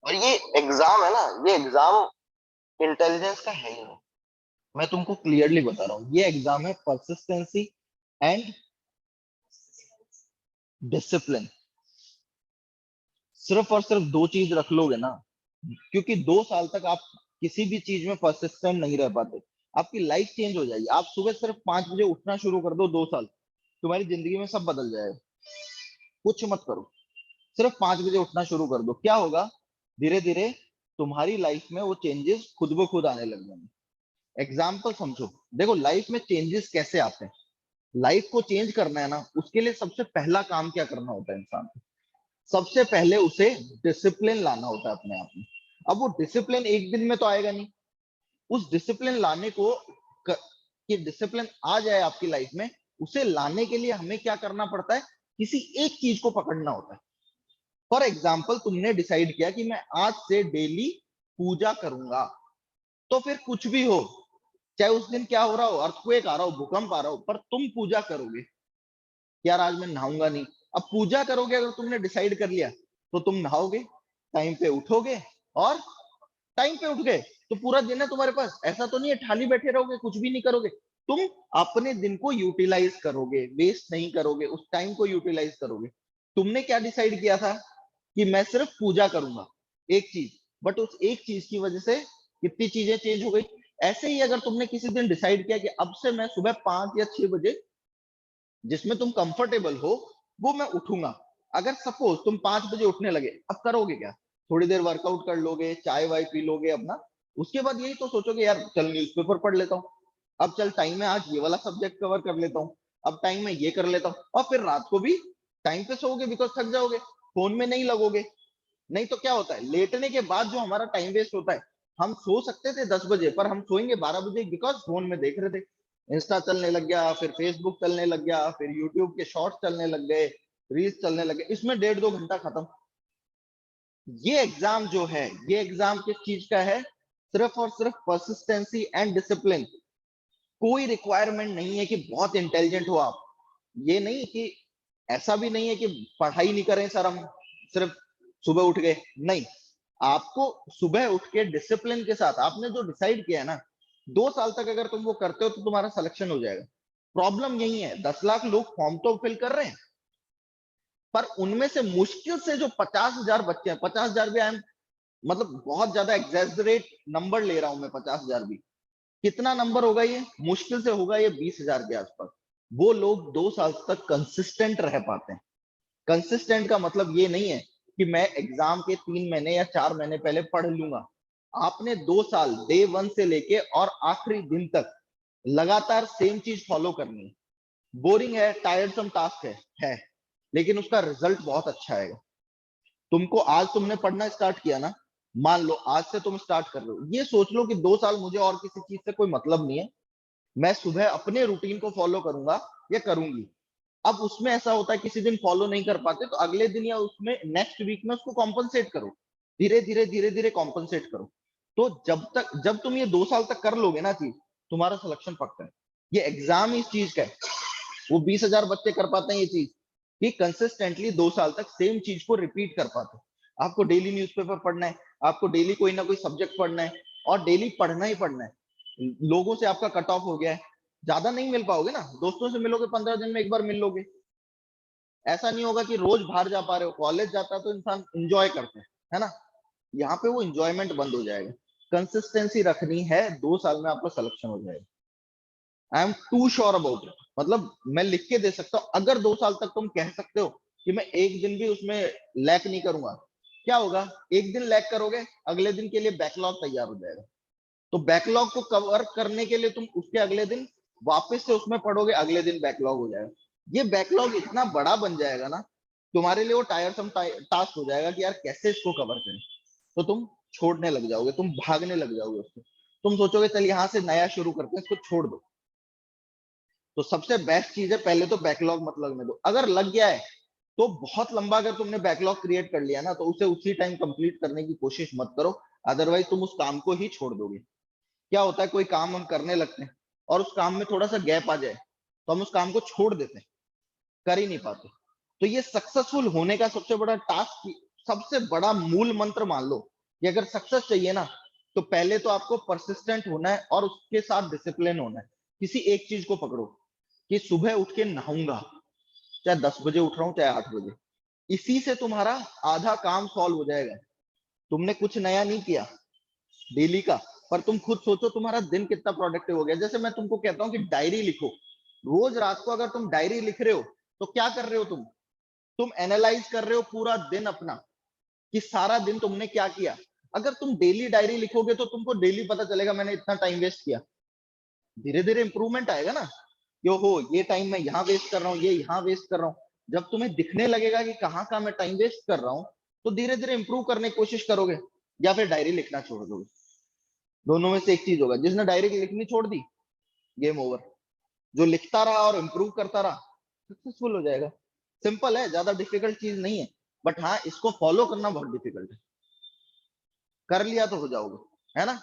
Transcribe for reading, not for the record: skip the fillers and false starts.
और ये एग्जाम है ना, ये एग्जाम इंटेलिजेंस का है ही नहीं। मैं तुमको क्लियरली बता रहा हूँ, ये एग्जाम है परसिस्टेंसी एंड डिसिप्लिन। सिर्फ और सिर्फ दो चीज रख लोगे ना, क्योंकि 2 साल तक आप किसी भी चीज में परसिस्टेंट नहीं रह पाते, आपकी लाइफ चेंज हो जाएगी। आप सुबह सिर्फ 5 बजे उठना शुरू कर दो, 2 साल तुम्हारी जिंदगी में सब बदल जाएगा। कुछ मत करो, सिर्फ 5 बजे उठना शुरू कर दो, क्या होगा? धीरे धीरे तुम्हारी लाइफ में वो चेंजेस खुद ब खुद आने लग जाएंगे। एग्जाम्पल समझो, देखो लाइफ में चेंजेस कैसे आते हैं। लाइफ को चेंज करना है ना, उसके लिए सबसे पहला काम क्या करना होता है इंसान को? सबसे पहले उसे डिसिप्लिन लाना होता है अपने आप में। अब वो डिसिप्लिन एक दिन में तो आएगा नहीं। उस डिसिप्लिन लाने को कि डिसिप्लिन आ जाए आपकी लाइफ में, उसे लाने के लिए हमें क्या करना पड़ता है? किसी एक चीज को पकड़ना होता है। फॉर एग्जाम्पल, तुमने डिसाइड किया कि मैं आज से डेली पूजा करूंगा, तो फिर कुछ भी हो, चाहे उस दिन क्या हो रहा हो, अर्थक्वेक आ रहा हो, भूकंप आ रहा हो, पर तुम पूजा करोगे कि यार आज मैं नहाऊंगा नहीं। अब पूजा करोगे, अगर तुमने डिसाइड कर लिया, तो तुम नहाओगे, टाइम पे उठोगे, और टाइम पे उठ गए तो पूरा दिन है तुम्हारे पास। ऐसा तो नहीं है खाली बैठे रहोगे, कुछ भी नहीं करोगे। तुम अपने दिन को यूटिलाइज करोगे, वेस्ट नहीं करोगे, उस टाइम को यूटिलाइज करोगे। तुमने क्या डिसाइड किया था? कि मैं सिर्फ पूजा करूंगा, एक चीज, बट उस एक चीज की वजह से कितनी चीजें चेंज हो गई। ऐसे ही अगर तुमने किसी दिन डिसाइड किया कि अब से मैं सुबह 5 या 6 बजे, जिसमें तुम कंफर्टेबल हो, वो मैं उठूंगा। अगर सपोज तुम 5 बजे उठने लगे, अब करोगे क्या? थोड़ी देर वर्कआउट कर लोगे, चाय वाय पी लोगे अपना, उसके बाद यही तो सोचोगे यार चल न्यूज़पेपर पढ़ लेता हूँ, अब चल टाइम है आज ये वाला सब्जेक्ट कवर कर लेता हूँ, अब टाइम में ये कर लेता हूँ, और फिर रात को भी टाइम पे सोओगे, बिकॉज थक जाओगे, फोन में नहीं लगोगे। नहीं तो क्या होता है, लेटने के बाद जो हमारा टाइम वेस्ट होता है, हम सो सकते थे 10 बजे, पर हम सोएंगे 12 बजे, बिकॉज फोन में देख रहे थे, इंस्टा चलने लग गया, फिर फेसबुक चलने लग गया, फिर यूट्यूब के शॉर्ट्स चलने लग गए, रील्स चलने लग गए, इसमें 1.5-2 घंटा खत्म। ये एग्जाम जो है, ये एग्जाम किस चीज का है? सिर्फ और सिर्फ परसिस्टेंसी एंड डिसिप्लिन। कोई रिक्वायरमेंट नहीं है कि बहुत इंटेलिजेंट हो आप। ये नहीं कि, ऐसा भी नहीं है कि पढ़ाई नहीं करें सर हम, सिर्फ सुबह उठ गए, नहीं। आपको सुबह उठ के डिसिप्लिन के साथ, आपने जो डिसाइड किया है ना, 2 साल तक अगर तुम वो करते हो तो तुम्हारा सिलेक्शन हो जाएगा। प्रॉब्लम यही है, 10 लाख लोग फॉर्म तो फिल कर रहे हैं, पर उनमें से मुश्किल से जो 50,000 बच्चे हैं, 50,000 भी आई एम, मतलब बहुत ज्यादा एग्जेजरेट नंबर ले रहा हूं मैं, 50,000 भी कितना नंबर होगा? ये मुश्किल से होगा ये 20,000 के आसपास। वो लोग 2 साल तक कंसिस्टेंट रह पाते हैं। कंसिस्टेंट का मतलब ये नहीं है कि मैं एग्जाम के 3 महीने या 4 महीने पहले पढ़ लूंगा। आपने 2 साल डे 1 से लेके और आखिरी दिन तक लगातार सेम चीज फॉलो करनी है। बोरिंग है, टायरसम टास्क है, लेकिन उसका रिजल्ट बहुत अच्छा आएगा। तुमको आज तुमने पढ़ना स्टार्ट किया ना, मान लो आज से तुम स्टार्ट कर रहे हो, ये सोच लो कि 2 साल मुझे और किसी चीज से कोई मतलब नहीं है, मैं सुबह अपने रूटीन को फॉलो करूंगा या करूंगी। अब उसमें ऐसा होता है किसी दिन फॉलो नहीं कर पाते, तो अगले दिन या उसमें नेक्स्ट वीक में उसको कॉम्पनसेट करो, धीरे धीरे धीरे धीरे कॉम्पनसेट करो। तो जब तुम ये 2 साल तक कर लोगे ना चीज, तुम्हारा सिलेक्शन पक्का है। ये एग्जाम इस चीज का है। वो 20,000 बच्चे कर पाते हैं ये चीज, कि कंसिस्टेंटली 2 साल तक सेम चीज को रिपीट कर पाते हैं। आपको डेली न्यूज़पेपर पढ़ना है, आपको डेली कोई ना कोई सब्जेक्ट पढ़ना है, और डेली पढ़ना ही पढ़ना है। लोगों से आपका कट ऑफ हो गया है, ज्यादा नहीं मिल पाओगे ना, दोस्तों से मिलोगे 15 दिन में एक बार मिल लोगे। ऐसा नहीं होगा कि रोज बाहर जा पा रहे हो, कॉलेज जाता है तो इंसान इंजॉय करते है ना, यहाँ पे वो इंजॉयमेंट बंद हो जाएगा। कंसिस्टेंसी रखनी है, 2 साल में आपका सिलेक्शन हो जाएगा। I am too sure about it, मतलब मैं लिख के दे सकता हूँ, अगर 2 साल तक तुम कह सकते हो कि मैं एक दिन भी उसमें लैक नहीं करूंगा, क्या होगा? एक दिन लैक करोगे, अगले दिन के लिए बैकलॉग तैयार हो जाएगा। तो बैकलॉग को कवर करने के लिए तुम उसके अगले दिन वापस से उसमें पढ़ोगे, अगले दिन बैकलॉग हो जाएगा। ये बैकलॉग इतना बड़ा बन जाएगा ना, तुम्हारे लिए वो टायरसम टास्क हो जाएगा कि यार कैसे इसको कवर करें। तो तुम छोड़ने लग जाओगे, तुम भागने लग जाओगे उससे। तुम सोचोगे चल यहाँ से नया शुरू करते हैं, इसको छोड़ दो। तो सबसे बेस्ट चीज है, पहले तो बैकलॉग मत लगने दो। अगर लग गया है तो बहुत लंबा, अगर तुमने बैकलॉग क्रिएट कर लिया ना, तो उसे उसी टाइम कंप्लीट करने की कोशिश मत करो, अदरवाइज तुम उस काम को ही छोड़ दोगे। क्या होता है, कोई काम हम करने लगते हैं और उस काम में थोड़ा सा गैप आ जाए, तो हम उस काम को छोड़ देते हैं, कर ही नहीं पाते। तो ये सक्सेसफुल होने का सबसे बड़ा टास्क, सबसे बड़ा मूल मंत्र मान लो, कि अगर सक्सेस चाहिए ना, तो पहले तो आपको परसिस्टेंट होना है और उसके साथ डिसिप्लिन होना है। किसी एक चीज को पकड़ो कि सुबह उठ के नहाऊंगा, चाहे 10 बजे उठ रहा हूँ चाहे 8 बजे, इसी से तुम्हारा आधा काम सॉल्व हो जाएगा। तुमने कुछ नया नहीं किया डेली का, पर तुम खुद सोचो तुम्हारा दिन कितना प्रोडक्टिव हो गया। जैसे मैं तुमको कहता हूँ कि डायरी लिखो, रोज रात को अगर तुम डायरी लिख रहे हो तो क्या कर रहे हो तुम एनालाइज कर रहे हो पूरा दिन अपना, कि सारा दिन तुमने क्या किया। अगर तुम डेली डायरी लिखोगे तो तुमको डेली पता चलेगा मैंने इतना टाइम वेस्ट किया, धीरे धीरे इंप्रूवमेंट आएगा ना, कि हो ये टाइम मैं यहाँ वेस्ट कर रहा हूँ, ये यहाँ वेस्ट कर रहा हूँ। जब तुम्हें दिखने लगेगा कि कहाँ कहाँ मैं टाइम वेस्ट कर रहा हूँ, तो धीरे धीरे इंप्रूव करने की कोशिश करोगे, या फिर डायरी लिखना छोड़ दोगे। दोनों में से एक चीज होगा। जिसने डायरी लिखनी छोड़ दी, गेम ओवर। जो लिखता रहा और इम्प्रूव करता रहा, सक्सेसफुल हो जाएगा। सिंपल है, ज्यादा डिफिकल्ट चीज नहीं है। बट हाँ, इसको फॉलो करना बहुत डिफिकल्ट है। कर लिया तो हो जाओगे, है ना।